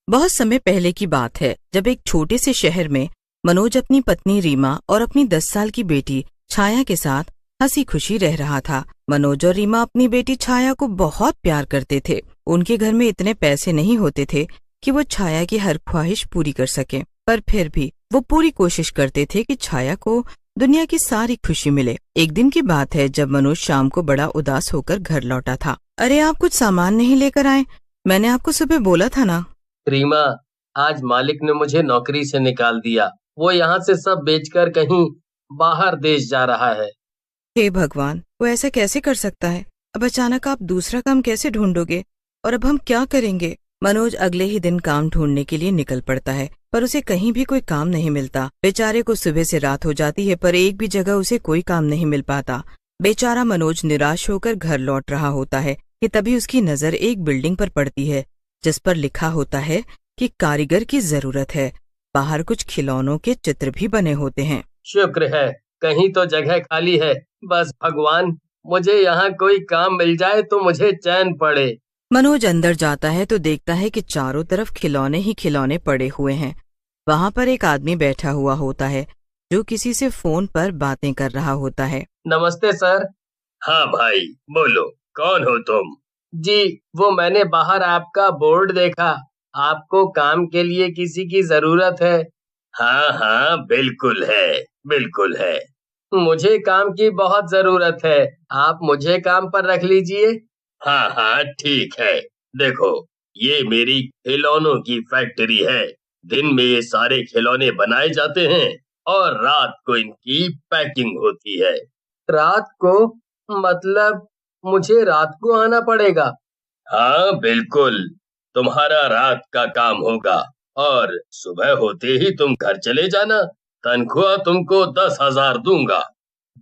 बहुत समय पहले की बात है, जब एक छोटे से शहर में मनोज अपनी पत्नी रीमा और अपनी 10 साल की बेटी छाया के साथ हंसी खुशी रह रहा था। मनोज और रीमा अपनी बेटी छाया को बहुत प्यार करते थे। उनके घर में इतने पैसे नहीं होते थे कि वो छाया की हर ख्वाहिश पूरी कर सके, पर फिर भी वो पूरी कोशिश करते थे कि छाया को दुनिया की सारी खुशी मिले। एक दिन की बात है, जब मनोज शाम को बड़ा उदास होकर घर लौटा था। अरे, आप कुछ सामान नहीं लेकर आए? मैंने आपको सुबह बोला था ना। रीमा, आज मालिक ने मुझे नौकरी से निकाल दिया। वो यहाँ से सब बेचकर कहीं बाहर देश जा रहा है। हे भगवान, वो ऐसा कैसे कर सकता है? अब अचानक आप दूसरा काम कैसे ढूंढोगे और अब हम क्या करेंगे? मनोज अगले ही दिन काम ढूंढने के लिए निकल पड़ता है, पर उसे कहीं भी कोई काम नहीं मिलता। बेचारे को सुबह से रात हो जाती है, पर एक भी जगह उसे कोई काम नहीं मिल पाता। बेचारा मनोज निराश होकर घर लौट रहा होता है कि तभी उसकी नजर एक बिल्डिंग पर पड़ती है, जिस पर लिखा होता है कि कारीगर की जरूरत है। बाहर कुछ खिलौनों के चित्र भी बने होते हैं। शुक्र है, कहीं तो जगह खाली है। बस भगवान, मुझे यहाँ कोई काम मिल जाए तो मुझे चैन पड़े। मनोज अंदर जाता है तो देखता है कि चारों तरफ खिलौने ही खिलौने पड़े हुए हैं। वहाँ पर एक आदमी बैठा हुआ होता है जो किसी से फोन पर बातें कर रहा होता है। नमस्ते सर। हाँ भाई, बोलो, कौन हो तुम? जी, वो मैंने बाहर आपका बोर्ड देखा। आपको काम के लिए किसी की जरूरत है। हाँ हाँ, बिल्कुल है, बिल्कुल है। मुझे काम की बहुत जरूरत है। आप मुझे काम पर रख लीजिए। हाँ हाँ, ठीक है। देखो, ये मेरी खिलौनों की फैक्ट्री है। दिन में ये सारे खिलौने बनाए जाते हैं और रात को इनकी पैकिंग होती है। रात को? मतलब मुझे रात को आना पड़ेगा? हाँ बिल्कुल, तुम्हारा रात का काम होगा और सुबह होते ही तुम घर चले जाना। तनख्वाह तुमको 10,000 दूंगा।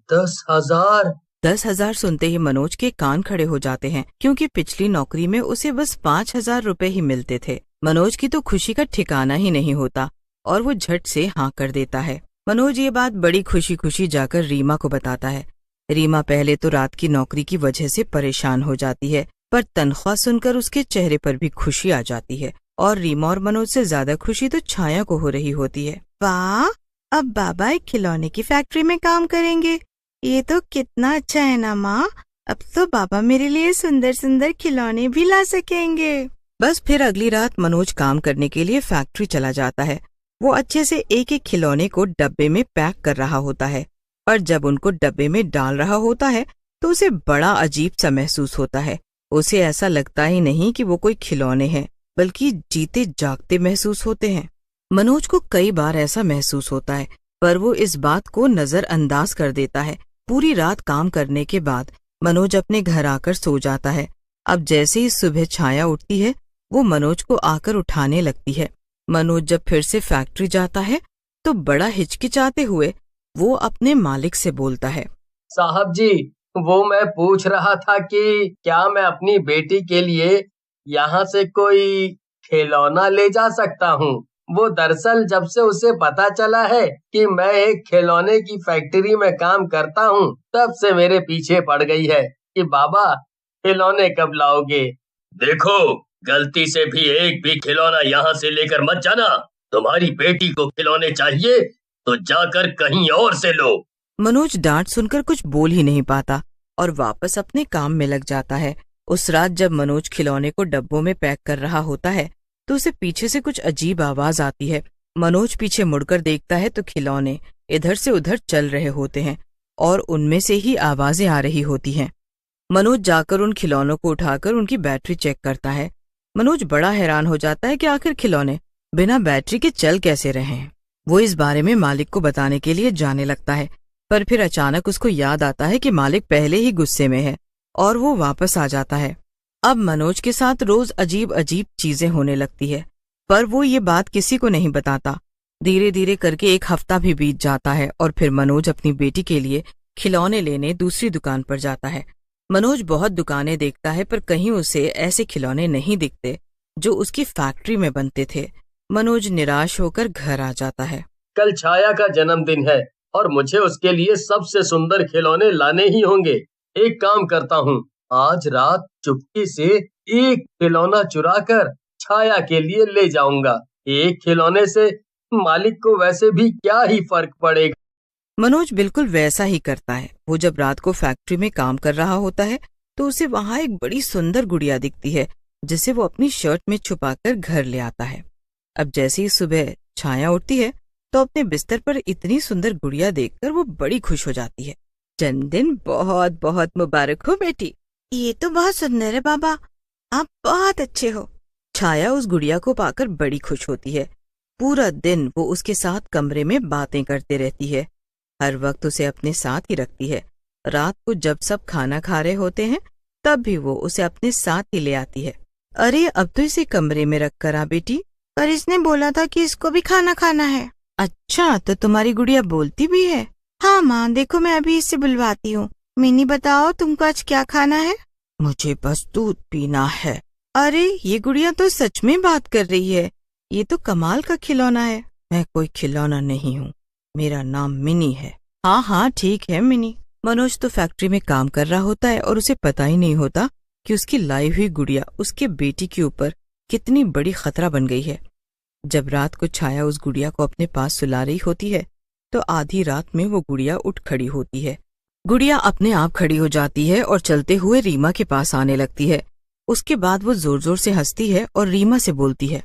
10,000? 10,000 सुनते ही मनोज के कान खड़े हो जाते हैं, क्योंकि पिछली नौकरी में उसे बस 5,000 रुपए ही मिलते थे। मनोज की तो खुशी का ठिकाना ही नहीं होता और वो झट से हाँ कर देता है। मनोज ये बात बड़ी खुशी खुशी जाकर रीमा को बताता है। रीमा पहले तो रात की नौकरी की वजह से परेशान हो जाती है, पर तनख्वाह सुनकर उसके चेहरे पर भी खुशी आ जाती है। और रीमा और मनोज से ज्यादा खुशी तो छाया को हो रही होती है। वाह, अब बाबा एक खिलौने की फैक्ट्री में काम करेंगे। ये तो कितना अच्छा है ना माँ। अब तो बाबा मेरे लिए सुंदर सुंदर खिलौने भी ला सकेंगे। बस फिर अगली रात मनोज काम करने के लिए फैक्ट्री चला जाता है। वो अच्छे से एक एक खिलौने को डब्बे में पैक कर रहा होता है, और जब उनको डब्बे में डाल रहा होता है तो उसे बड़ा अजीब सा महसूस होता है। उसे ऐसा लगता ही नहीं कि वो कोई खिलौने हैं, बल्कि जीते जागते महसूस होते हैं। मनोज को कई बार ऐसा महसूस होता है, पर वो इस बात को नजरअंदाज कर देता है। पूरी रात काम करने के बाद मनोज अपने घर आकर सो जाता है। अब जैसे ही सुबह छाया उठती है, वो मनोज को आकर उठाने लगती है। मनोज जब फिर से फैक्ट्री जाता है तो बड़ा हिचकिचाते हुए वो अपने मालिक से बोलता है। साहब जी, वो मैं पूछ रहा था कि क्या मैं अपनी बेटी के लिए यहाँ से कोई खिलौना ले जा सकता हूँ? वो दरअसल जब से उसे पता चला है कि मैं एक खिलौने की फैक्ट्री में काम करता हूँ, तब से मेरे पीछे पड़ गई है कि बाबा, खिलौने कब लाओगे? देखो, गलती से भी एक भी खिलौना यहाँ से लेकर मत जाना। तुम्हारी बेटी को खिलौने चाहिए तो जाकर कहीं और से लो। मनोज डांट सुनकर कुछ बोल ही नहीं पाता और वापस अपने काम में लग जाता है। उस रात जब मनोज खिलौने को डब्बों में पैक कर रहा होता है तो उसे पीछे से कुछ अजीब आवाज आती है। मनोज पीछे मुड़कर देखता है तो खिलौने इधर से उधर चल रहे होते हैं और उनमें से ही आवाजें आ रही होती हैं। मनोज जाकर उन खिलौनों को उठाकर उनकी बैटरी चेक करता है। मनोज बड़ा हैरान हो जाता है कि आखिर खिलौने बिना बैटरी के चल कैसे रहे हैं। वो इस बारे में मालिक को बताने के लिए जाने लगता है, पर फिर अचानक उसको याद आता है कि मालिक पहले ही गुस्से में है और वो वापस आ जाता है। अब मनोज के साथ रोज अजीब अजीब चीजें होने लगती है, पर वो ये बात किसी को नहीं बताता। धीरे धीरे करके एक हफ्ता भी बीत जाता है और फिर मनोज अपनी बेटी के लिए खिलौने लेने दूसरी दुकान पर जाता है। मनोज बहुत दुकानें देखता है, पर कहीं उसे ऐसे खिलौने नहीं दिखते जो उसकी फैक्ट्री में बनते थे। मनोज निराश होकर घर आ जाता है। कल छाया का जन्मदिन है और मुझे उसके लिए सबसे सुंदर खिलौने लाने ही होंगे। एक काम करता हूँ, आज रात चुपके से एक खिलौना चुराकर छाया के लिए ले जाऊंगा। एक खिलौने से मालिक को वैसे भी क्या ही फर्क पड़ेगा। मनोज बिल्कुल वैसा ही करता है। वो जब रात को फैक्ट्री में काम कर रहा होता है तो उसे वहां एक बड़ी सुंदर गुड़िया दिखती है, जिसे वो अपनी शर्ट में छुपाकर घर ले आता है। अब जैसे ही सुबह छाया उठती है तो अपने बिस्तर पर इतनी सुंदर गुड़िया देखकर वो बड़ी खुश हो जाती है। जन्मदिन बहुत बहुत मुबारक हो बेटी। ये तो बहुत सुंदर है बाबा, आप बहुत अच्छे हो। छाया उस गुड़िया को पाकर बड़ी खुश होती है। पूरा दिन वो उसके साथ कमरे में बातें करते रहती है। हर वक्त उसे अपने साथ ही रखती है। रात को जब सब खाना खा रहे होते हैं तब भी वो उसे अपने साथ ही ले आती है। अरे अब तो इसे कमरे में रख कर आ बेटी, पर इसने बोला था कि इसको भी खाना खाना है। अच्छा, तो तुम्हारी गुड़िया बोलती भी है? हाँ माँ, देखो मैं अभी इससे बुलवाती हूँ। मिनी बताओ तुमको आज क्या खाना है? मुझे बस दूध पीना है। अरे ये गुड़िया तो सच में बात कर रही है। ये तो कमाल का खिलौना है। मैं कोई खिलौना नहीं हूँ, मेरा नाम मिनी है। हाँ हाँ ठीक है मिनी। मनोज तो फैक्ट्री में काम कर रहा होता है और उसे पता ही नहीं होता कि उसकी लाई हुई गुड़िया उसके बेटी के ऊपर कितनी बड़ी खतरा बन गई है। जब रात को छाया उस गुड़िया को अपने पास सुला रही होती है तो आधी रात में वो गुड़िया उठ खड़ी होती है। गुड़िया अपने आप खड़ी हो जाती है और चलते हुए रीमा के पास आने लगती है। उसके बाद वो जोर जोर से हंसती है और रीमा से बोलती है,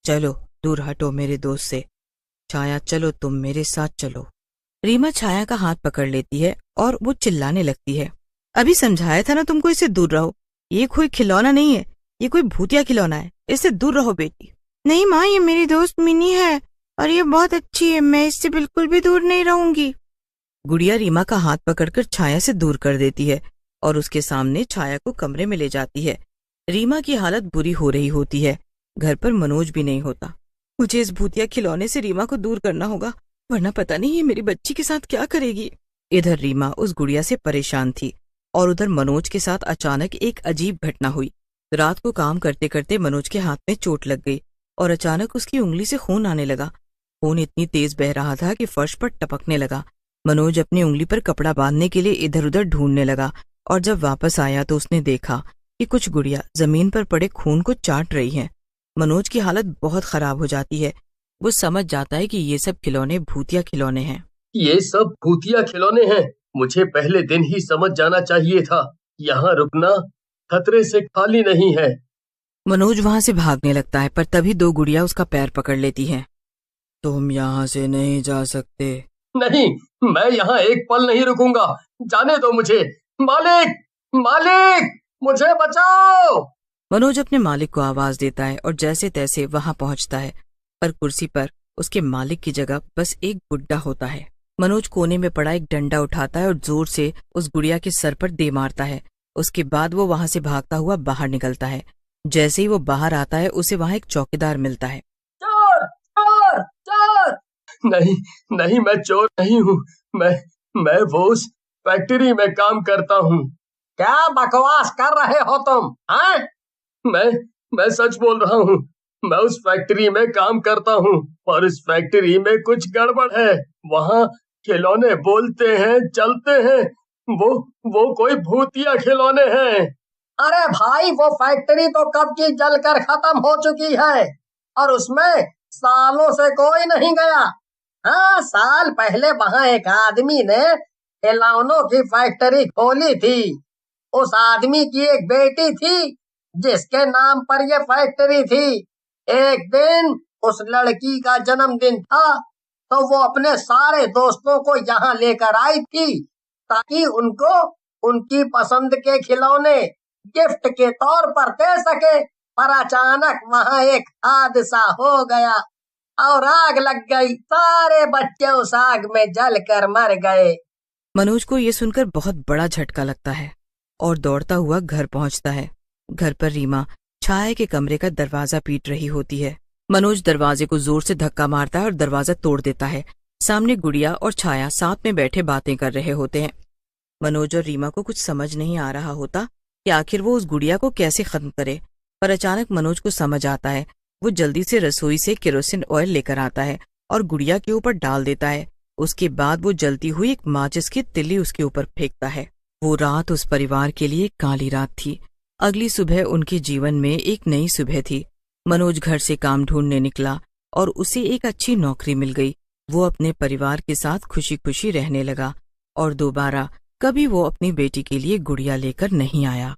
चलो दूर हटो मेरे दोस्त से। छाया चलो तुम मेरे साथ चलो। रीमा छाया का हाथ पकड़ लेती है और वो चिल्लाने लगती है, अभी समझाया था ना तुमको, इससे दूर रहो। ये कोई खिलौना नहीं है, ये कोई भूतिया खिलौना है, इससे दूर रहो बेटी। नहीं माँ, ये मेरी दोस्त मिनी है और ये बहुत अच्छी है, मैं इससे बिल्कुल भी दूर नहीं रहूंगी। गुड़िया रीमा का हाथ पकड़कर छाया से दूर कर देती है और उसके सामने छाया को कमरे में ले जाती है। रीमा की हालत बुरी हो रही होती है। घर पर मनोज भी नहीं होता। मुझे इस भूतिया खिलौने से रीमा को दूर करना होगा, वरना पता नहीं ये मेरी बच्ची के साथ क्या करेगी। इधर रीमा उस गुड़िया से परेशान थी और उधर मनोज के साथ अचानक एक अजीब घटना हुई। रात को काम करते करते मनोज के हाथ में चोट लग गई और अचानक उसकी उंगली से खून आने लगा। खून इतनी तेज बह रहा था कि फर्श पर टपकने लगा। मनोज अपनी उंगली पर कपड़ा बांधने के लिए इधर उधर ढूंढने लगा और जब वापस आया तो उसने देखा कि कुछ गुड़िया जमीन पर पड़े खून को चाट रही हैं। मनोज की हालत बहुत खराब हो जाती है। वो समझ जाता है कि ये सब खिलौने भूतिया खिलौने हैं। ये सब भूतिया खिलौने हैं। मुझे पहले दिन ही समझ जाना चाहिए था। यहाँ रुकना खतरे से खाली नहीं है। मनोज वहां से भागने लगता है, पर तभी दो गुड़िया उसका पैर पकड़ लेती हैं। तुम यहाँ से नहीं जा सकते। नहीं, मैं यहाँ एक पल नहीं रुकूंगा। जाने दो मुझे। मालिक, मालिक, मुझे बचाओ। मनोज अपने मालिक को आवाज देता है और जैसे तैसे वहां पहुंचता है, पर कुर्सी पर उसके मालिक की जगह बस एक बुड्ढा होता है। मनोज कोने में पड़ा एक डंडा उठाता है और जोर से उस गुड़िया के सर पर दे मारता है। उसके बाद वो वहां से भागता हुआ बाहर निकलता है। जैसे ही वो बाहर आता है उसे वहां एक चौकीदार मिलता है। चोर, चोर, चोर। नहीं, नहीं, मैं चोर नहीं हूँ। मैं वो उस फैक्ट्री में काम करता हूँ। क्या बकवास कर रहे हो तुम? हाँ? मैं सच बोल रहा हूँ। मैं उस फैक्ट्री में काम करता हूँ और इस फैक्ट्री में कुछ गड़बड़ है। वहाँ खिलौने बोलते हैं, चलते हैं। वो कोई भूतिया खिलौने हैं। अरे भाई, वो फैक्ट्री तो कब की जलकर खत्म हो चुकी है और उसमें सालों से कोई नहीं गया। हाँ, साल पहले वहाँ एक आदमी ने खिलौनों की फैक्ट्री खोली थी। उस आदमी की एक बेटी थी जिसके नाम पर यह फैक्ट्री थी। एक दिन उस लड़की का जन्मदिन था तो वो अपने सारे दोस्तों को यहाँ लेकर आई थी ताकि उनको उनकी पसंद के खिलौने गिफ्ट के तौर पर दे सके। पर अचानक वहाँ एक हादसा हो गया और आग लग गई। सारे बच्चे उस आग में जलकर मर गए। मनोज को ये सुनकर बहुत बड़ा झटका लगता है और दौड़ता हुआ घर पहुंचता है। घर पर रीमा छाया के कमरे का दरवाजा पीट रही होती है। मनोज दरवाजे को जोर से धक्का मारता है और दरवाजा तोड़ देता है। सामने गुड़िया और छाया साथ में बैठे बातें कर रहे होते हैं। मनोज और रीमा को कुछ समझ नहीं आ रहा होता कि आखिर वो उस गुड़िया को कैसे खत्म करे, पर अचानक मनोज को समझ आता है। वो जल्दी से रसोई से केरोसिन ऑयल लेकर आता है और गुड़िया के ऊपर डाल देता है। उसके बाद वो जलती हुई एक माचिस की तिल्ली उसके ऊपर फेंकता है। वो रात उस परिवार के लिए काली रात थी। अगली सुबह उनके जीवन में एक नई सुबह थी। मनोज घर से काम ढूंढने निकला और उसे एक अच्छी नौकरी मिल गई। वो अपने परिवार के साथ खुशी खुशी रहने लगा और दोबारा कभी वो अपनी बेटी के लिए गुड़िया लेकर नहीं आया।